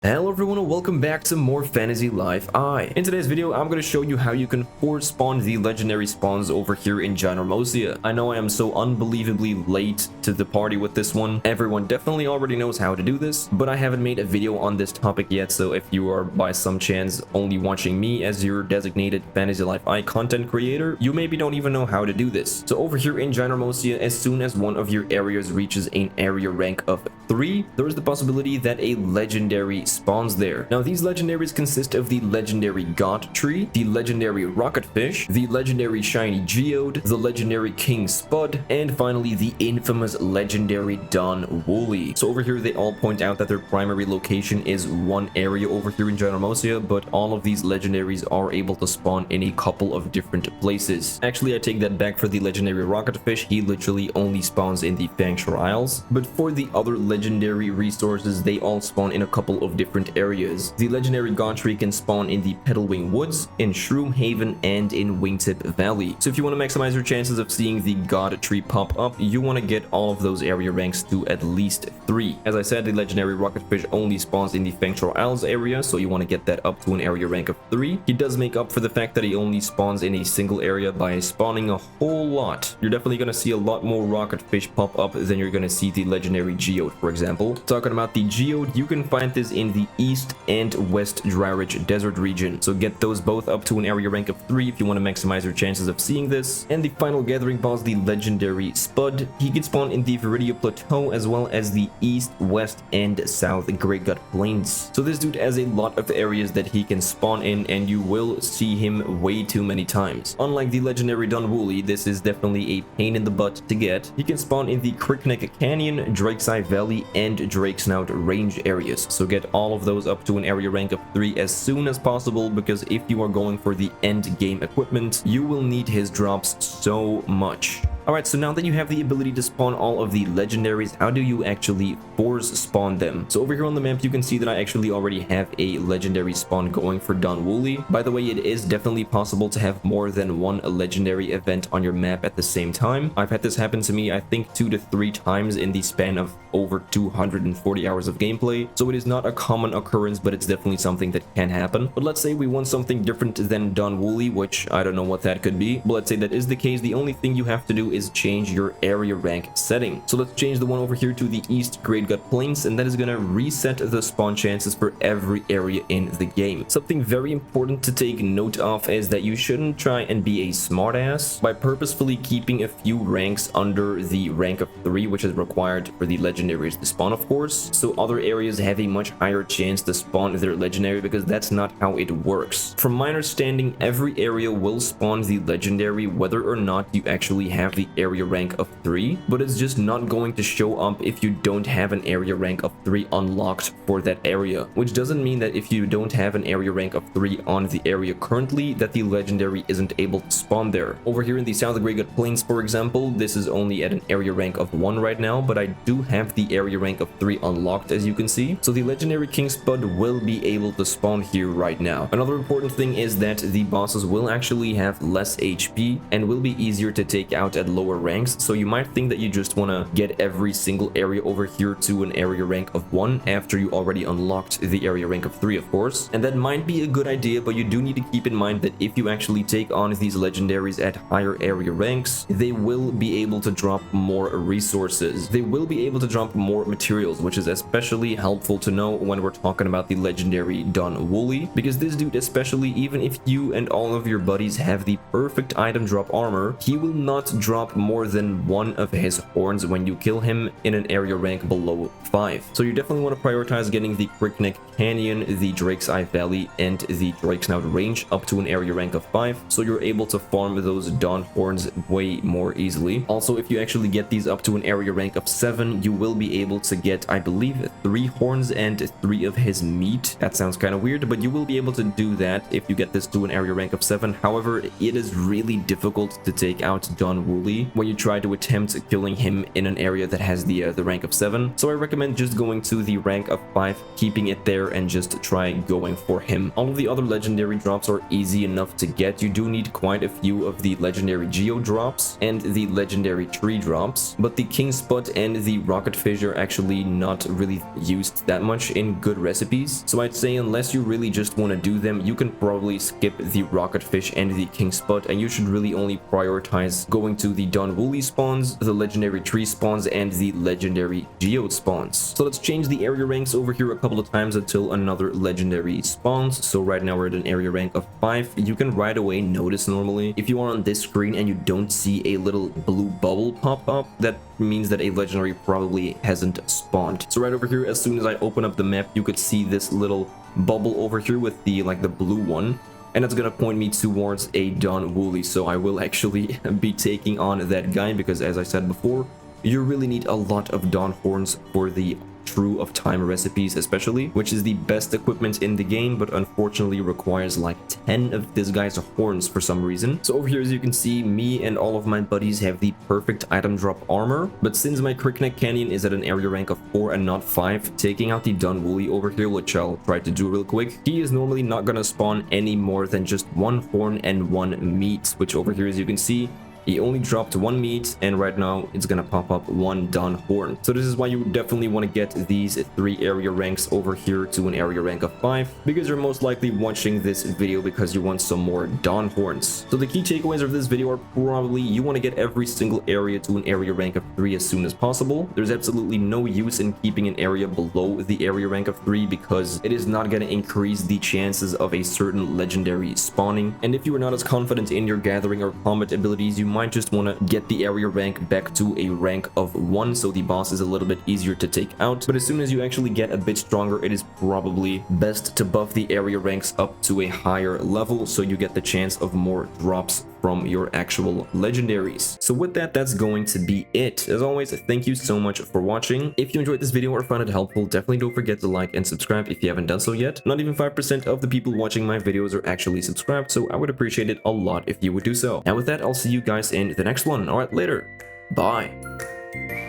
Hello everyone and welcome back to more Fantasy Life I. In today's video, I'm going to show you how you can force spawn the legendary spawns over here in Ginormosia. I know I am so unbelievably late to the party with this one. Everyone definitely already knows how to do this, but I haven't made a video on this topic yet, so if you are by some chance only watching me as your designated Fantasy Life I content creator, you maybe don't even know how to do this. So over here in Ginormosia, as soon as one of your areas reaches an area rank of 3, there is the possibility that a legendary spawns there. Now these legendaries consist of the legendary God Tree, the legendary Rocketfish, the legendary Shiny Geode, the legendary King Spud, and finally the infamous legendary Don Wooly. So over here they all point out that their primary location is one area over here in Ginormosia, but all of these legendaries are able to spawn in a couple of different places. Actually, I take that back. For the legendary Rocketfish, he literally only spawns in the Fangshore Isles, but for the other legendary resources, they all spawn in a couple of different areas. The legendary God Tree can spawn in the Petalwing Woods, in Shroom Haven, and in Wingtip Valley. So if you want to maximize your chances of seeing the God Tree pop up, you want to get all of those area ranks to at least 3. As I said, the legendary Rocketfish only spawns in the Fangshore Isles area, so you want to get that up to an area rank of 3. He does make up for the fact that he only spawns in a single area by spawning a whole lot. You're definitely going to see a lot more Rocketfish pop up than you're going to see the legendary Geode, for example. Talking about the Geode, you can find this in the East and West Dryridge Desert region, so get those both up to an area rank of 3 if you want to maximize your chances of seeing this. And the final gathering boss, the legendary Spud, he can spawn in the Viridia Plateau as well as the East, West, and South Great Gut Plains. So this dude has a lot of areas that he can spawn in, and you will see him way too many times. Unlike the legendary Don Wooly, this is definitely a pain in the butt to get. He can spawn in the Crickneck Canyon, Drake's Eye Valley, and Drake Snout range areas, so get all of those up to an area rank of 3 as soon as possible, because if you are going for the end game equipment, you will need his drops so much. Alright, so now that you have the ability to spawn all of the legendaries, how do you actually force spawn them? So over here on the map, you can see that I actually already have a legendary spawn going for Don Wooly. By the way, it is definitely possible to have more than one legendary event on your map at the same time. I've had this happen to me, I think 2 to 3 times in the span of over 240 hours of gameplay. So it is not a common occurrence, but it's definitely something that can happen. But let's say we want something different than Don Wooly, which I don't know what that could be. But let's say that is the case. The only thing you have to do is change your area rank setting. So let's change the one over here to the East Great Gut Plains, and that is going to reset the spawn chances for every area in the game. Something very important to take note of is that you shouldn't try and be a smartass by purposefully keeping a few ranks under the rank of 3, which is required for the legendaries to spawn, of course. So other areas have a much higher chance to spawn their legendary, because that's not how it works. From my understanding, every area will spawn the legendary whether or not you actually have the area rank of 3, but it's just not going to show up if you don't have an area rank of 3 unlocked for that area, which doesn't mean that if you don't have an area rank of 3 on the area currently, that the legendary isn't able to spawn there. Over here in the South Great Gut Plains, for example, this is only at an area rank of 1 right now, but I do have the area rank of 3 unlocked, as you can see, so the legendary King Spud will be able to spawn here right now. Another important thing is that the bosses will actually have less HP and will be easier to take out at lower ranks, so you might think that you just want to get every single area over here to an area rank of 1 after you already unlocked the area rank of 3, of course, and that might be a good idea, but you do need to keep in mind that if you actually take on these legendaries at higher area ranks, they will be able to drop more resources. They will be able to drop more materials, which is especially helpful to know when we're talking about the legendary Don Wooly, because this dude, especially even if you and all of your buddies have the perfect item drop armor, he will not drop more than one of his horns when you kill him in an area rank below 5. So you definitely want to prioritize getting the Crickneck Canyon, the Drake's Eye Valley, and the Drake Snout range up to an area rank of 5, so you're able to farm those Dawn horns way more easily. Also, if you actually get these up to an area rank of 7, you will be able to get, I believe, 3 horns and 3 of his meat. That sounds kind of weird, but you will be able to do that if you get this to an area rank of 7. However, it is really difficult to take out Don Wooly immediately when you try to attempt killing him in an area that has the rank of 7. So I recommend just going to the rank of 5, keeping it there, and just try going for him. All of the other legendary drops are easy enough to get. You do need quite a few of the legendary geo drops and the legendary tree drops, but the king spot and the rocket fish are actually not really used that much in good recipes. So I'd say unless you really just want to do them, you can probably skip the rocket fish and the king spot, and you should really only prioritize going to the Don Wooly spawns, the legendary tree spawns, and the legendary geode spawns. So let's change the area ranks over here a couple of times until another legendary spawns. So right now we're at an area rank of 5. You can right away notice normally if you are on this screen and you don't see a little blue bubble pop up, that means that a legendary probably hasn't spawned. So right over here, as soon as I open up the map, you could see this little bubble over here with the the blue one, and that's gonna point me towards a Don Wooly. So I will actually be taking on that guy, because as I said before, you really need a lot of Dawn horns for the True of Time recipes, especially, which is the best equipment in the game, but unfortunately requires like 10 of this guy's horns for some reason. So over here, as you can see, me and all of my buddies have the perfect item drop armor, but since my Crickneck Canyon is at an area rank of 4 and not 5, taking out the Don Wooly over here, which I'll try to do real quick, he is normally not gonna spawn any more than just 1 horn and 1 meat, which over here, as you can see, he only dropped 1 meat, and right now it's gonna pop up 1 Dawn horn. So this is why you definitely want to get these 3 area ranks over here to an area rank of 5, because you're most likely watching this video because you want some more Dawn horns. So the key takeaways of this video are probably you want to get every single area to an area rank of 3 as soon as possible. There's absolutely no use in keeping an area below the area rank of 3, because it is not going to increase the chances of a certain legendary spawning. And if you are not as confident in your gathering or combat abilities, you might just want to get the area rank back to a rank of 1, so the boss is a little bit easier to take out. But as soon as you actually get a bit stronger, it is probably best to buff the area ranks up to a higher level, so you get the chance of more drops from your actual legendaries. So with that, that's going to be it. As always, thank you so much for watching. If you enjoyed this video or found it helpful, definitely don't forget to like and subscribe if you haven't done so yet. Not even 5% of the people watching my videos are actually subscribed, so I would appreciate it a lot if you would do so. And with that, I'll see you guys in the next one. Alright, later. Bye.